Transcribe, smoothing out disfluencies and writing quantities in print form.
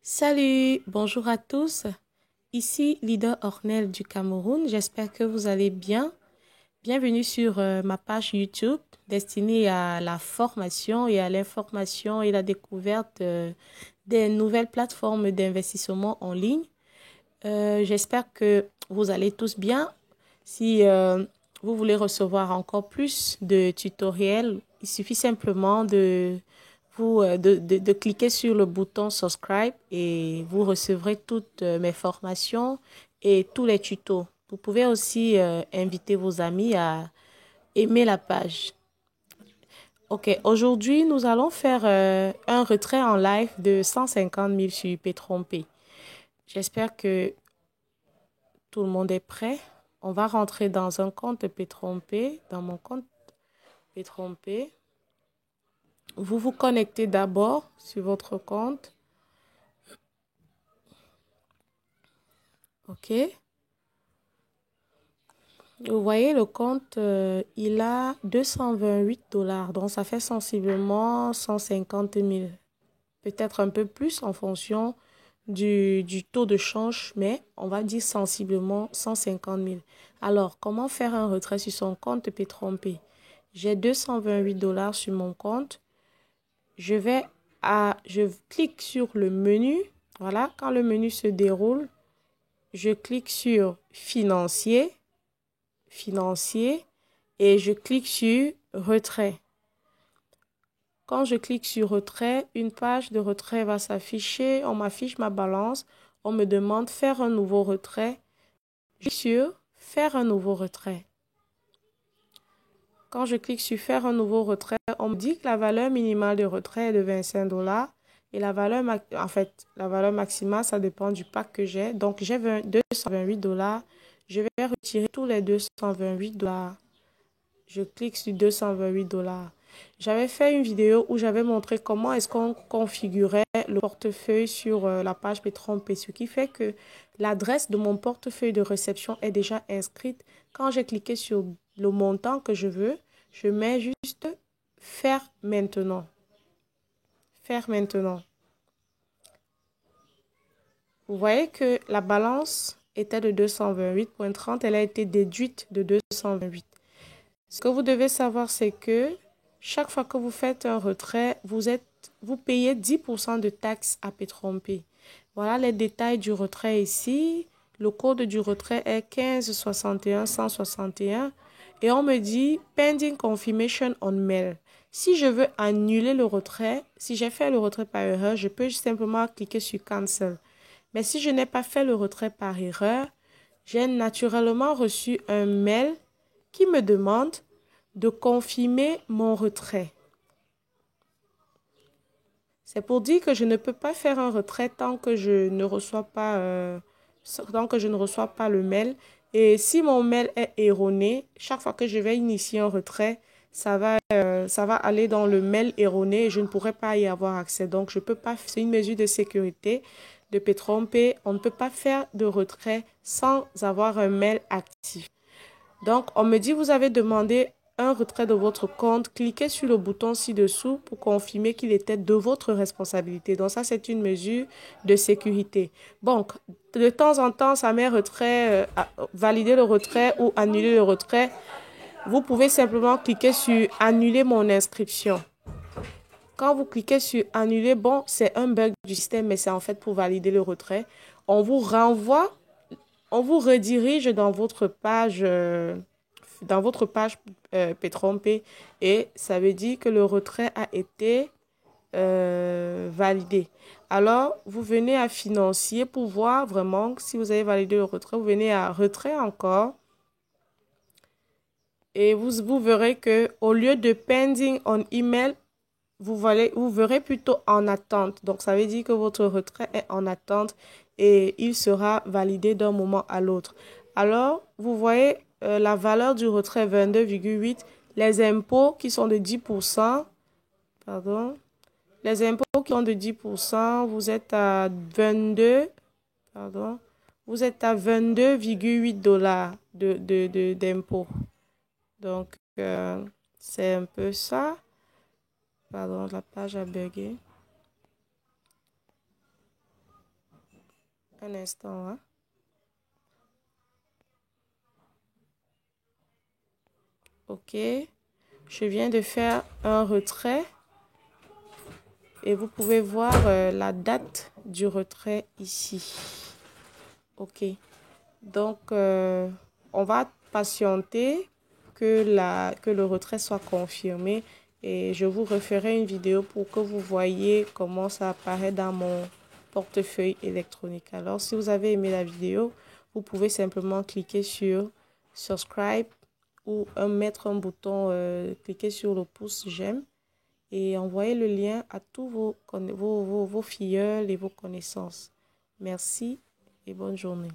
Salut, bonjour à tous. Ici Lida Ornel du Cameroun. J'espère que vous allez bien. Bienvenue sur ma page YouTube destinée à la formation et à l'information et la découverte des nouvelles plateformes d'investissement en ligne. J'espère que vous allez tous bien. Si vous voulez recevoir encore plus de tutoriels, il suffit simplement de cliquer sur le bouton subscribe et vous recevrez toutes mes formations et tous les tutos. Vous pouvez aussi inviter vos amis à aimer la page. Ok, aujourd'hui, nous allons faire un retrait en live de 150 000 sur Petronpay. J'espère que tout le monde est prêt. On va rentrer dans un compte Petronpay, dans mon compte Petronpay. Vous vous connectez d'abord sur votre compte. OK. Vous voyez, le compte, il a 228 dollars. Donc, ça fait sensiblement 150 000. Peut-être un peu plus en fonction du taux de change, mais on va dire sensiblement 150 000. Alors, comment faire un retrait sur son compte Petronpay? J'ai 228 dollars sur mon compte. Je clique sur le menu. Voilà, quand le menu se déroule, je clique sur financier et je clique sur retrait. Quand je clique sur retrait, une page de retrait va s'afficher. On m'affiche ma balance. On me demande faire un nouveau retrait. Je clique sur faire un nouveau retrait. Quand je clique sur faire un nouveau retrait, on me dit que la valeur minimale de retrait est de 25 dollars. Et la valeur, la valeur maximale, ça dépend du pack que j'ai. Donc, j'ai 228 dollars. Je vais retirer tous les 228 dollars. Je clique sur 228 dollars. J'avais fait une vidéo où j'avais montré comment est-ce qu'on configurait le portefeuille sur la page Petronpay, ce qui fait que l'adresse de mon portefeuille de réception est déjà inscrite. Quand j'ai cliqué sur le montant que je veux, je mets juste faire maintenant. Faire maintenant. Vous voyez que la balance était de 228,30. Elle a été déduite de 228. Ce que vous devez savoir, c'est que chaque fois que vous faites un retrait, vous payez 10% de taxes à Petronpay. Voilà les détails du retrait ici. Le code du retrait est 15 61 161 et on me dit pending confirmation on mail. Si je veux annuler le retrait, si j'ai fait le retrait par erreur, je peux simplement cliquer sur cancel. Mais si je n'ai pas fait le retrait par erreur, j'ai naturellement reçu un mail qui me demande de confirmer mon retrait. C'est pour dire que je ne peux pas faire un retrait tant que je ne reçois pas, le mail. Et si mon mail est erroné, chaque fois que je vais initier un retrait, ça va aller dans le mail erroné et je ne pourrai pas y avoir accès. Donc, je peux pas, c'est une mesure de sécurité de Petronpay. On ne peut pas faire de retrait sans avoir un mail actif. Donc, on me dit, vous avez demandé un retrait de votre compte. Cliquez sur le bouton ci-dessous pour confirmer qu'il était de votre responsabilité. Donc, ça, c'est une mesure de sécurité. Donc, de temps en temps, ça met retrait, valider le retrait ou annuler le retrait. Vous pouvez simplement cliquer sur annuler mon inscription. Quand vous cliquez sur annuler, bon, c'est un bug du système, mais c'est en fait pour valider le retrait. On vous renvoie, on vous redirige dans votre page Petronpay et ça veut dire que le retrait a été validé. Alors, vous venez à financier pour voir vraiment si vous avez validé le retrait. Vous venez à retrait encore et vous verrez que au lieu de pending on email, vous verrez plutôt en attente. Donc, ça veut dire que votre retrait est en attente et il sera validé d'un moment à l'autre. Alors, vous voyez la valeur du retrait 22,8, les impôts qui sont de 10%, pardon, les impôts qui sont de 10%, vous êtes à 22, pardon, vous êtes à 22,8 dollars d'impôts. Donc, c'est un peu ça. Pardon, la page a bugué. Un instant, hein. OK. Je viens de faire un retrait. Et vous pouvez voir la date du retrait ici. OK. Donc, on va patienter que le retrait soit confirmé. Et je vous referai une vidéo pour que vous voyez comment ça apparaît dans mon portefeuille électronique. Alors, si vous avez aimé la vidéo, vous pouvez simplement cliquer sur subscribe ou mettre un bouton, cliquer sur le pouce j'aime et envoyer le lien à tous vos filleuls et vos connaissances. Merci et bonne journée.